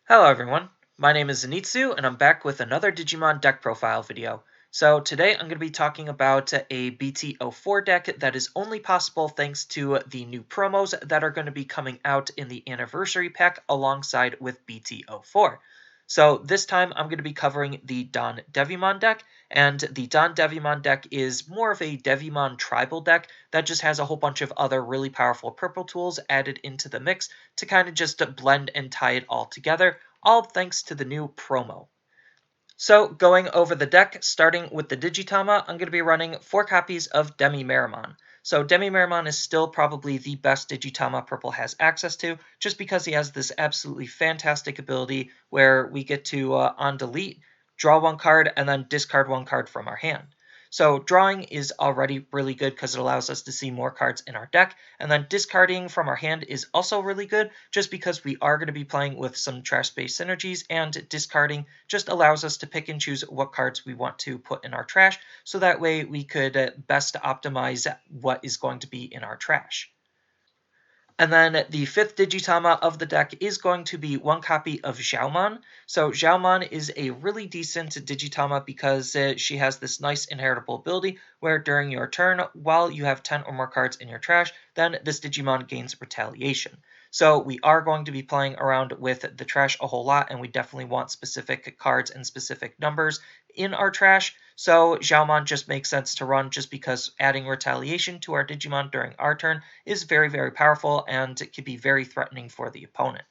Hello everyone, my name is Zenitsu and I'm back with another Digimon deck profile video. So today I'm going to be talking about a BT04 deck that is only possible thanks to the new promos that are going to be coming out in the Anniversary pack alongside with BT04. So this time I'm going to be covering the DoneDevimon deck, and the DoneDevimon deck is more of a Devimon tribal deck that just has a whole bunch of other really powerful purple tools added into the mix to kind of just blend and tie it all together, all thanks to the new promo. So going over the deck, starting with the Digitama, I'm going to be running 4 copies of DemiMeramon. So DemiMeramon is still probably the best Digitama Purple has access to, just because he has this absolutely fantastic ability where we get to, on delete, draw 1 card and then discard 1 card from our hand. So drawing is already really good because it allows us to see more cards in our deck, and then discarding from our hand is also really good just because we are going to be playing with some trash-based synergies, and discarding just allows us to pick and choose what cards we want to put in our trash, so that way we could best optimize what is going to be in our trash. And then the 5th Digitama of the deck is going to be 1 copy of Xiaomon. So Xiaomon is a really decent Digitama because she has this nice inheritable ability where during your turn, while you have 10 or more cards in your trash, then this Digimon gains retaliation. So we are going to be playing around with the trash a whole lot, and we definitely want specific cards and specific numbers in our trash. So Xiaomon just makes sense to run just because adding retaliation to our Digimon during our turn is very, very powerful and it can be very threatening for the opponent.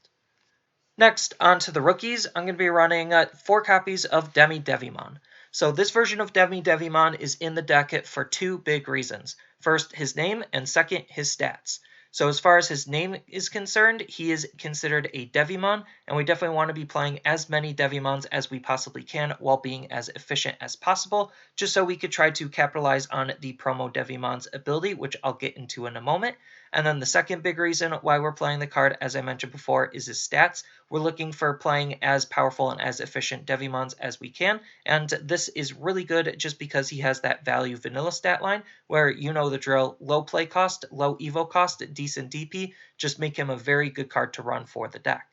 Next, on to the rookies, I'm going to be running 4 copies of DemiDevimon. So this version of DemiDevimon is in the deck for 2 big reasons. First, his name, and second, his stats. So as far as his name is concerned, he is considered a Devimon, and we definitely want to be playing as many Devimons as we possibly can while being as efficient as possible, just so we could try to capitalize on the promo Devimon's ability, which I'll get into in a moment. And then the second big reason why we're playing the card, as I mentioned before, is his stats. We're looking for playing as powerful and as efficient Devimons as we can, and this is really good just because he has that value vanilla stat line where you know the drill: low play cost, low evo cost, decent DP, just make him a very good card to run for the deck.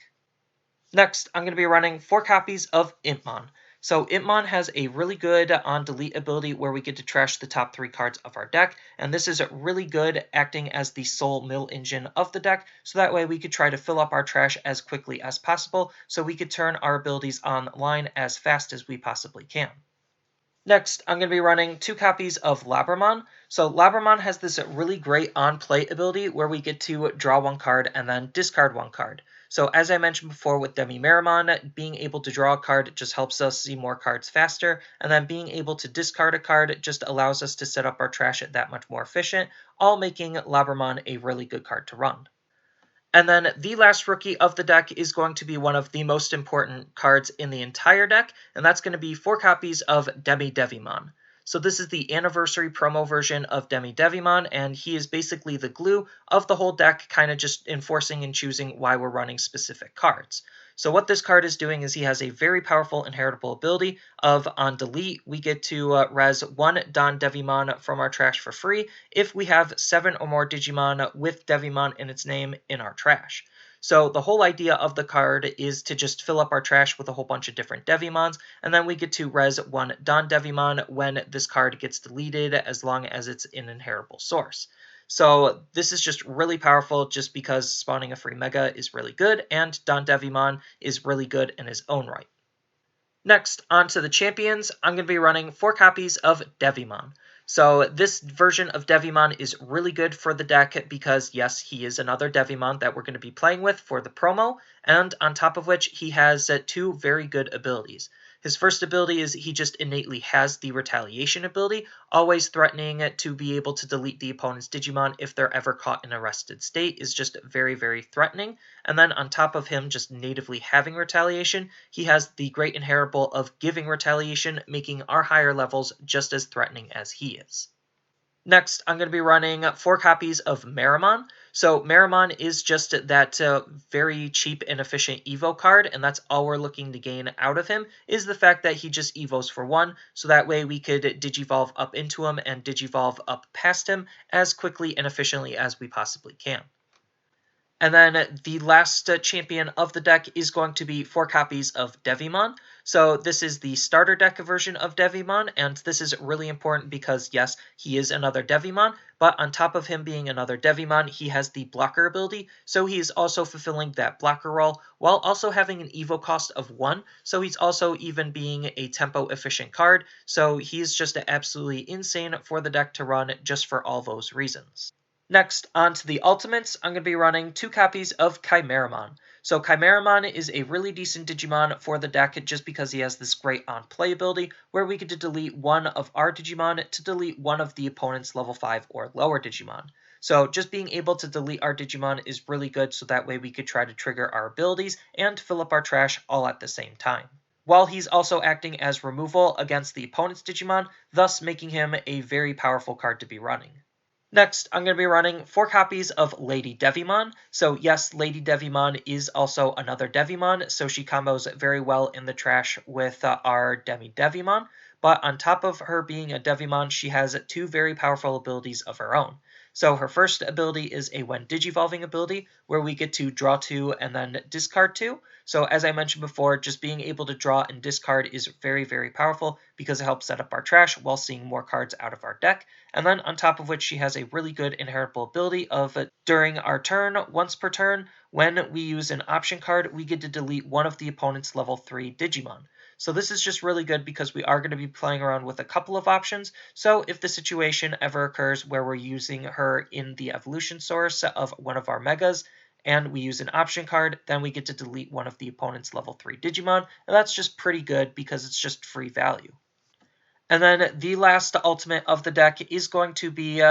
Next, I'm going to be running 4 copies of Impmon. So Impmon has a really good on-delete ability where we get to trash the top 3 cards of our deck, and this is really good acting as the sole mill engine of the deck, so that way we could try to fill up our trash as quickly as possible, so we could turn our abilities online as fast as we possibly can. Next, I'm going to be running 2 copies of Labramon. So Labramon has this really great on-play ability where we get to draw 1 card and then discard 1 card. So as I mentioned before with DemiMeramon, being able to draw a card just helps us see more cards faster, and then being able to discard a card just allows us to set up our trash that much more efficient, all making Labramon a really good card to run. And then the last rookie of the deck is going to be one of the most important cards in the entire deck, and that's going to be 4 copies of DemiDevimon. So this is the Anniversary promo version of DemiDevimon, and he is basically the glue of the whole deck, kind of just enforcing and choosing why we're running specific cards. So what this card is doing is he has a very powerful inheritable ability of, on delete, we get to res 1 DoneDevimon from our trash for free if we have 7 or more Digimon with Devimon in its name in our trash. So the whole idea of the card is to just fill up our trash with a whole bunch of different Devimons, and then we get to res 1 DoneDevimon when this card gets deleted, as long as it's an inheritable source. So this is just really powerful just because spawning a free Mega is really good, and DoneDevimon is really good in his own right. Next, on to the champions, I'm going to be running 4 copies of Devimon. So this version of Devimon is really good for the deck because, yes, he is another Devimon that we're going to be playing with for the promo, and on top of which he has 2 very good abilities. His first ability is he just innately has the retaliation ability, always threatening to be able to delete the opponent's Digimon if they're ever caught in a rested state is just very, very threatening. And then on top of him just natively having retaliation, he has the great inheritable of giving retaliation, making our higher levels just as threatening as he is. Next, I'm going to be running 4 copies of Meramon. So Meramon is just that very cheap and efficient Evo card, and that's all we're looking to gain out of him, is the fact that he just Evos for 1, so that way we could Digivolve up into him and Digivolve up past him as quickly and efficiently as we possibly can. And then the last champion of the deck is going to be 4 copies of Devimon. So this is the starter deck version of Devimon, and this is really important because, yes, he is another Devimon, but on top of him being another Devimon, he has the blocker ability, so he is also fulfilling that blocker role, while also having an evo cost of 1, so he's also even being a tempo-efficient card, so he's just absolutely insane for the deck to run just for all those reasons. Next, on to the ultimates, I'm going to be running 2 copies of Kimeramon. So Kimeramon is a really decent Digimon for the deck just because he has this great on-play ability where we get to delete one of our Digimon to delete one of the opponent's level 5 or lower Digimon. So just being able to delete our Digimon is really good, so that way we could try to trigger our abilities and fill up our trash all at the same time, while he's also acting as removal against the opponent's Digimon, thus making him a very powerful card to be running. Next, I'm going to be running 4 copies of LadyDevimon. So yes, LadyDevimon is also another Devimon, so she combos very well in the trash with our DemiDevimon. But on top of her being a Devimon, she has 2 very powerful abilities of her own. So her first ability is a when Digivolving ability, where we get to draw 2 and then discard 2. So as I mentioned before, just being able to draw and discard is very, very powerful because it helps set up our trash while seeing more cards out of our deck. And then on top of which she has a really good inheritable ability of during our turn, once per turn, when we use an option card, we get to delete one of the opponent's level 3 Digimon. So this is just really good because we are going to be playing around with a couple of options. So if the situation ever occurs where we're using her in the evolution source of one of our megas, and we use an option card, then we get to delete one of the opponent's level 3 Digimon, and that's just pretty good because it's just free value. And then the last ultimate of the deck is going to be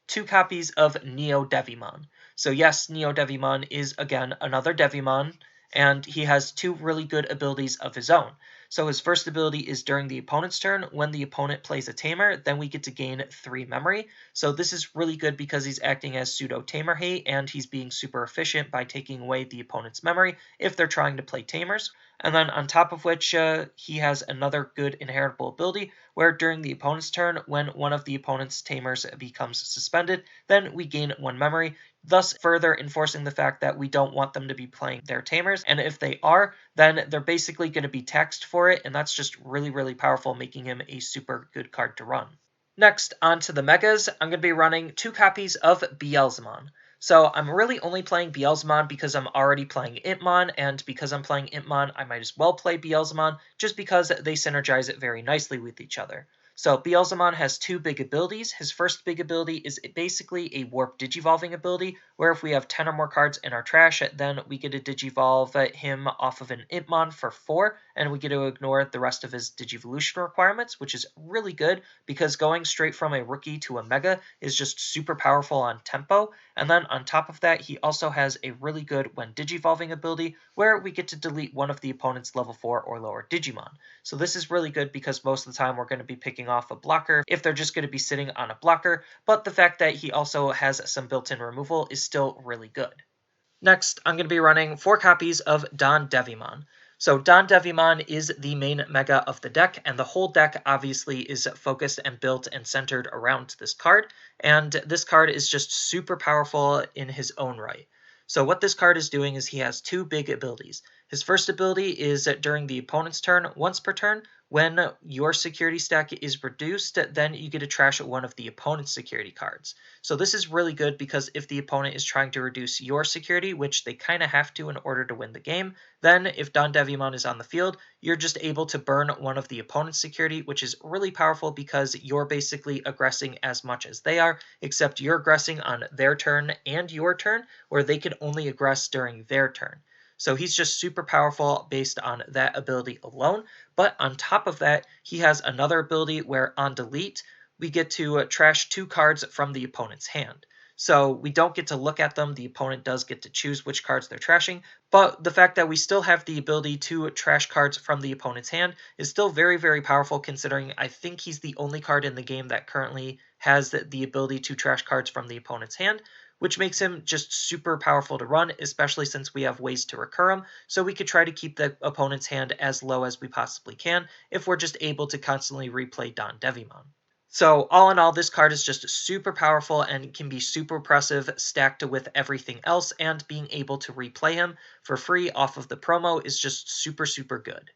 2 copies of NeoDevimon. So yes, NeoDevimon is again another Devimon, and he has 2 really good abilities of his own. So his first ability is during the opponent's turn. When the opponent plays a tamer, then we get to gain 3 memory. So this is really good because he's acting as pseudo-tamer hate, and he's being super efficient by taking away the opponent's memory if they're trying to play tamers. And then on top of which, he has another good inheritable ability where during the opponent's turn, when one of the opponent's tamers becomes suspended, then we gain 1 memory, thus further enforcing the fact that we don't want them to be playing their tamers, and if they are, then they're basically going to be taxed for it, and that's just really, really powerful, making him a super good card to run. Next, on to the Megas, I'm going to be running 2 copies of Beelzemon. So I'm really only playing Beelzemon because I'm already playing Impmon, and because I'm playing Impmon, I might as well play Beelzemon just because they synergize it very nicely with each other. So Beelzemon has 2 big abilities. His first big ability is basically a Warp Digivolving ability, where if we have 10 or more cards in our trash, then we get to Digivolve him off of an Impmon for 4, and we get to ignore the rest of his Digivolution requirements, which is really good because going straight from a rookie to a Mega is just super powerful on tempo. And then on top of that, he also has a really good when Digivolving ability, where we get to delete one of the opponent's level 4 or lower Digimon. So this is really good because most of the time we're going to be picking off a blocker if they're just going to be sitting on a blocker, but the fact that he also has some built-in removal is still really good. Next, I'm going to be running 4 copies of DoneDevimon. So DoneDevimon is the main mega of the deck, and the whole deck obviously is focused and built and centered around this card, and this card is just super powerful in his own right. So what this card is doing is he has 2 big abilities. His first ability is during the opponent's turn, once per turn, when your security stack is reduced, then you get to trash one of the opponent's security cards. So this is really good because if the opponent is trying to reduce your security, which they kind of have to in order to win the game, then if DoneDevimon is on the field, you're just able to burn one of the opponent's security, which is really powerful because you're basically aggressing as much as they are, except you're aggressing on their turn and your turn, where they can only aggress during their turn. So he's just super powerful based on that ability alone. But on top of that, he has another ability where on delete, we get to trash 2 cards from the opponent's hand. So we don't get to look at them. The opponent does get to choose which cards they're trashing. But the fact that we still have the ability to trash cards from the opponent's hand is still very, very powerful, considering I think he's the only card in the game that currently has the ability to trash cards from the opponent's hand, which makes him just super powerful to run, especially since we have ways to recur him, so we could try to keep the opponent's hand as low as we possibly can if we're just able to constantly replay DoneDevimon. So all in all, this card is just super powerful and can be super impressive stacked with everything else, and being able to replay him for free off of the promo is just super, super good.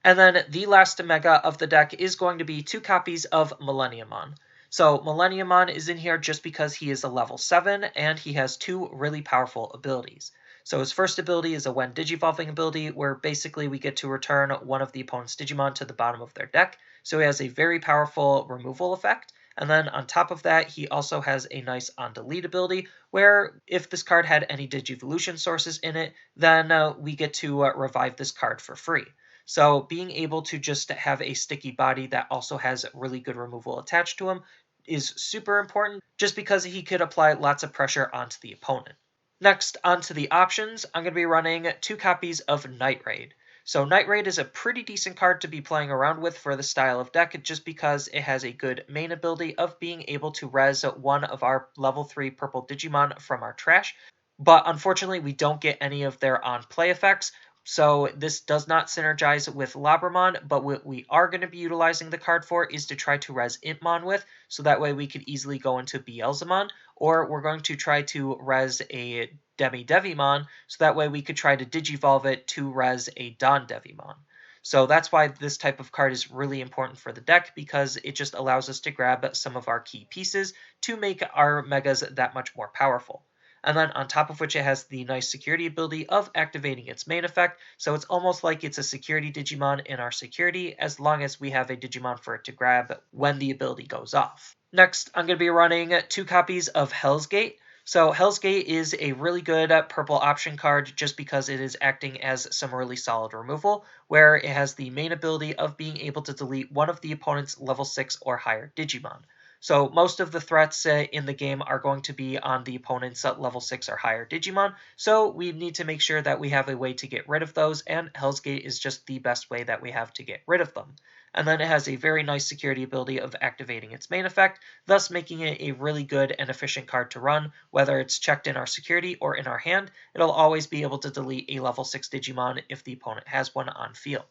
And then the last mega of the deck is going to be 2 copies of Millenniummon. So Millenniummon is in here just because he is a level 7 and he has 2 really powerful abilities. So his first ability is a when Digivolving ability, where basically we get to return one of the opponent's Digimon to the bottom of their deck. So he has a very powerful removal effect. And then on top of that, he also has a nice on delete ability, where if this card had any Digivolution sources in it, then we get to revive this card for free. So being able to just have a sticky body that also has really good removal attached to him is super important, just because he could apply lots of pressure onto the opponent. Next, onto the options, I'm going to be running 2 copies of Night Raid. So Night Raid is a pretty decent card to be playing around with for the style of deck, just because it has a good main ability of being able to res one of our level 3 purple Digimon from our trash. But unfortunately, we don't get any of their on-play effects, so this does not synergize with Labramon, but what we are going to be utilizing the card for is to try to res Impmon with, so that way we could easily go into Beelzemon, or we're going to try to res a DemiDevimon, so that way we could try to Digivolve it to res a DoneDevimon. So that's why this type of card is really important for the deck, because it just allows us to grab some of our key pieces to make our megas that much more powerful. And then on top of which it has the nice security ability of activating its main effect, so it's almost like it's a security Digimon in our security, as long as we have a Digimon for it to grab when the ability goes off. Next, I'm going to be running 2 copies of Hell's Gate. So Hell's Gate is a really good purple option card just because it is acting as some really solid removal, where it has the main ability of being able to delete one of the opponent's level 6 or higher Digimon. So most of the threats in the game are going to be on the opponent's level 6 or higher Digimon, so we need to make sure that we have a way to get rid of those, and Hell's Gate is just the best way that we have to get rid of them. And then it has a very nice security ability of activating its main effect, thus making it a really good and efficient card to run. Whether it's checked in our security or in our hand, it'll always be able to delete a level 6 Digimon if the opponent has one on field.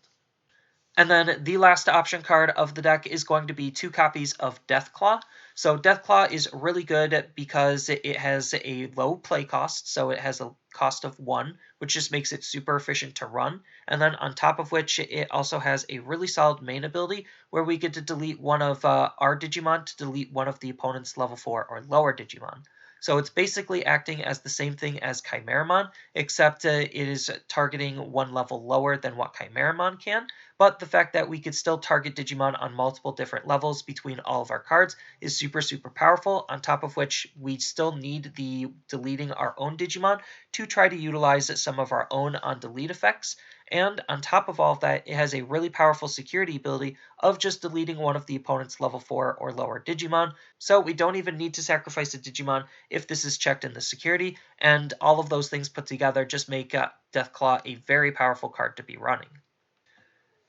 And then the last option card of the deck is going to be 2 copies of Deathclaw. So Deathclaw is really good because it has a low play cost, so it has a cost of 1, which just makes it super efficient to run. And then on top of which, it also has a really solid main ability where we get to delete one of our Digimon to delete one of the opponent's level 4 or lower Digimon. So it's basically acting as the same thing as Kimeramon, except it is targeting 1 level lower than what Kimeramon can. But the fact that we could still target Digimon on multiple different levels between all of our cards is super, super powerful, on top of which we still need the deleting our own Digimon to try to utilize some of our own on-delete effects. And on top of all of that, it has a really powerful security ability of just deleting one of the opponent's level 4 or lower Digimon, so we don't even need to sacrifice a Digimon if this is checked in the security, and all of those things put together just make Deathclaw a very powerful card to be running.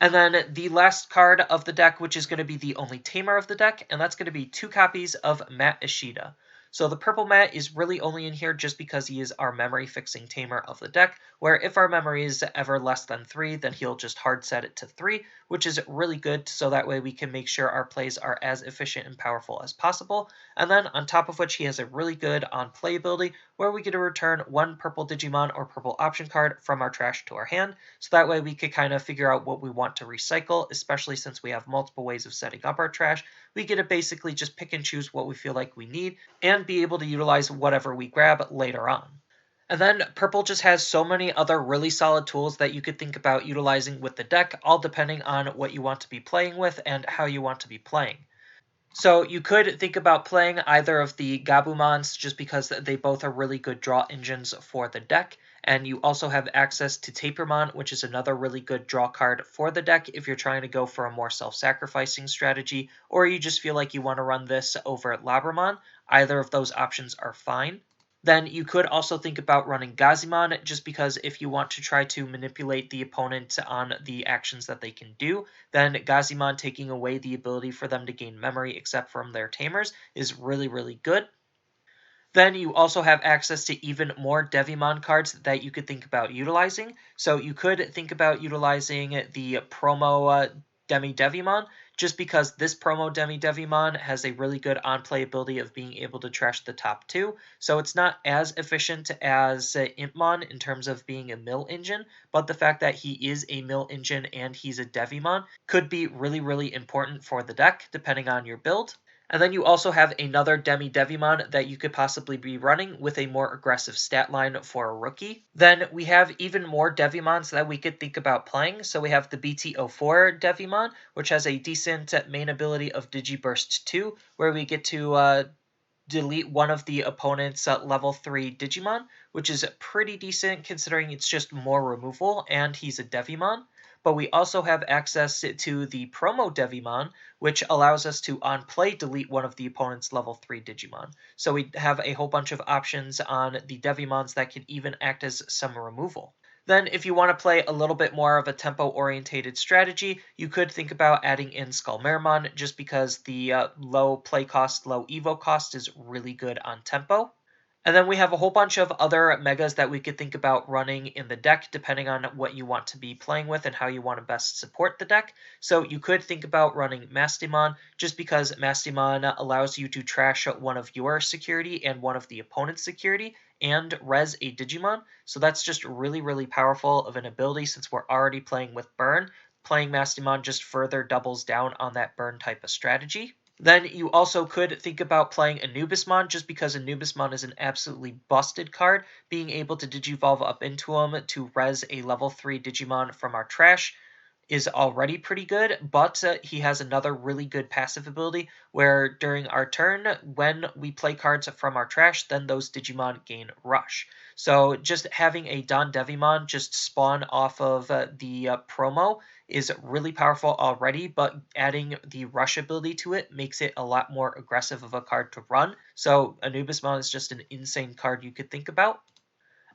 And then the last card of the deck, which is going to be the only tamer of the deck, and that's going to be 2 copies of Matt Ishida. So the purple Matt is really only in here just because he is our memory fixing tamer of the deck, where if our memory is ever less than 3, then he'll just hard set it to 3, which is really good, so that way we can make sure our plays are as efficient and powerful as possible. And then on top of which, he has a really good on play ability where we get to return 1 purple Digimon or purple option card from our trash to our hand, so that way we could kind of figure out what we want to recycle, especially since we have multiple ways of setting up our trash. We get to basically just pick and choose what we feel like we need, and be able to utilize whatever we grab later on. And then purple just has so many other really solid tools that you could think about utilizing with the deck, all depending on what you want to be playing with and how you want to be playing. So you could think about playing either of the Gabumons just because they both are really good draw engines for the deck, and you also have access to Tapermon, which is another really good draw card for the deck if you're trying to go for a more self-sacrificing strategy, or you just feel like you want to run this over Labramon. Either of those options are fine. Then you could also think about running Gazimon, just because if you want to try to manipulate the opponent on the actions that they can do, then Gazimon taking away the ability for them to gain memory except from their tamers is really, really good. Then you also have access to even more Devimon cards that you could think about utilizing. So you could think about utilizing the promo DemiDevimon, just because this promo DemiDevimon has a really good on-play ability of being able to trash the top 2, so it's not as efficient as Impmon in terms of being a mill engine, but the fact that he is a mill engine and he's a Devimon could be really, really important for the deck, depending on your build. And then you also have another DemiDevimon that you could possibly be running with a more aggressive stat line for a rookie. Then we have even more Devimons that we could think about playing. So we have the BT04 Devimon, which has a decent main ability of Digiburst 2, where we get to delete one of the opponent's level 3 Digimon, which is pretty decent considering it's just more removal and he's a Devimon. But we also have access to the Promo Devimon, which allows us to on play delete one of the opponent's level 3 Digimon. So we have a whole bunch of options on the Devimons that can even act as some removal. Then if you want to play a little bit more of a tempo-orientated strategy, you could think about adding in Meramon just because the low play cost, low evo cost is really good on tempo. And then we have a whole bunch of other megas that we could think about running in the deck depending on what you want to be playing with and how you want to best support the deck. So you could think about running Mastimon just because Mastimon allows you to trash one of your security and one of the opponent's security and res a Digimon. So that's just really, really powerful of an ability since we're already playing with burn. Playing Mastimon just further doubles down on that burn type of strategy. Then you also could think about playing Anubismon just because Anubismon is an absolutely busted card. Being able to Digivolve up into him to res a level 3 Digimon from our trash is already pretty good, but he has another really good passive ability where during our turn, when we play cards from our trash, then those Digimon gain Rush. So just having a DoneDevimon just spawn off of the promo is really powerful already, but adding the Rush ability to it makes it a lot more aggressive of a card to run. So Anubismon is just an insane card you could think about.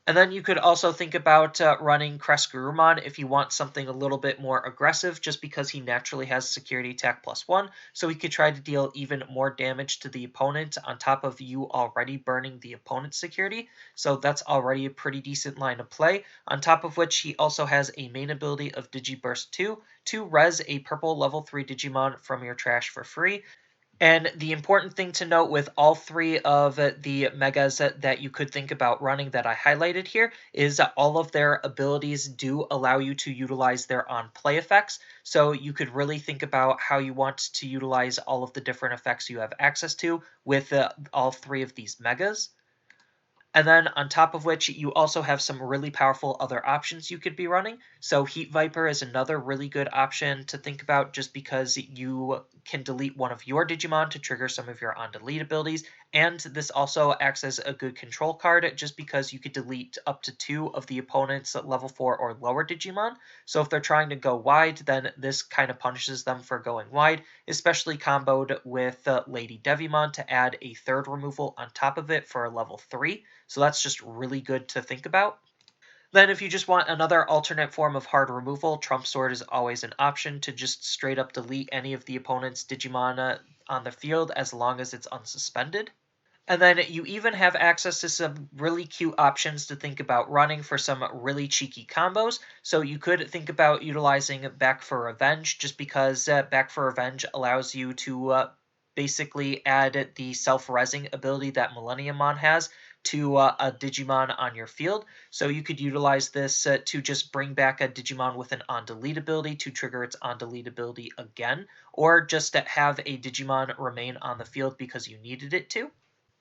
And then you could also think about running Kimeramon if you want something a little bit more aggressive, just because he naturally has security attack +1, so he could try to deal even more damage to the opponent on top of you already burning the opponent's security. So that's already a pretty decent line of play, on top of which he also has a main ability of Digiburst 2 to res a purple level 3 Digimon from your trash for free. And the important thing to note with all 3 of the megas that you could think about running that I highlighted here is that all of their abilities do allow you to utilize their on-play effects. So you could really think about how you want to utilize all of the different effects you have access to with all 3 of these megas. And then on top of which, you also have some really powerful other options you could be running. So Heat Viper is another really good option to think about just because you can delete one of your Digimon to trigger some of your on-delete abilities. And this also acts as a good control card just because you could delete up to 2 of the opponent's level 4 or lower Digimon. So if they're trying to go wide, then this kind of punishes them for going wide, especially comboed with LadyDevimon to add a 3rd removal on top of it for a level 3. So that's just really good to think about. Then if you just want another alternate form of hard removal, Trump Sword is always an option to just straight up delete any of the opponent's Digimon on the field as long as it's unsuspended. And then you even have access to some really cute options to think about running for some really cheeky combos. So you could think about utilizing Back for Revenge just because Back for Revenge allows you to basically add the self-resing ability that Millenniummon has to a Digimon on your field. So you could utilize this to just bring back a Digimon with an on-delete ability to trigger its on-delete ability again, or just to have a Digimon remain on the field because you needed it to.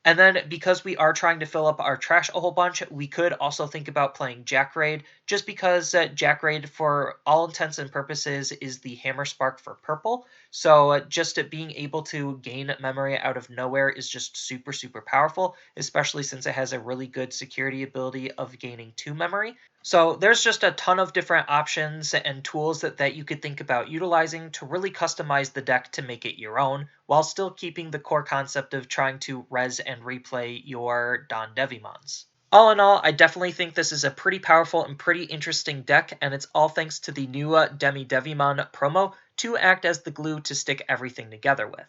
And then because we are trying to fill up our trash a whole bunch, we could also think about playing Jack Raid, just because Jack Raid, for all intents and purposes, is the Hammer Spark for purple. So just being able to gain memory out of nowhere is just super, super powerful, especially since it has a really good security ability of gaining 2 memory. So there's just a ton of different options and tools that you could think about utilizing to really customize the deck to make it your own, while still keeping the core concept of trying to res and replay your DoneDevimons. All in all, I definitely think this is a pretty powerful and pretty interesting deck, and it's all thanks to the new DemiDevimon promo to act as the glue to stick everything together with.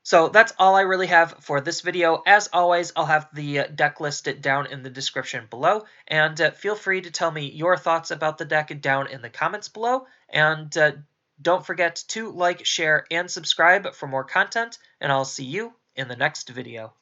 So that's all I really have for this video. As always, I'll have the deck listed down in the description below, and feel free to tell me your thoughts about the deck down in the comments below, and Don't forget to like, share, and subscribe for more content, and I'll see you in the next video.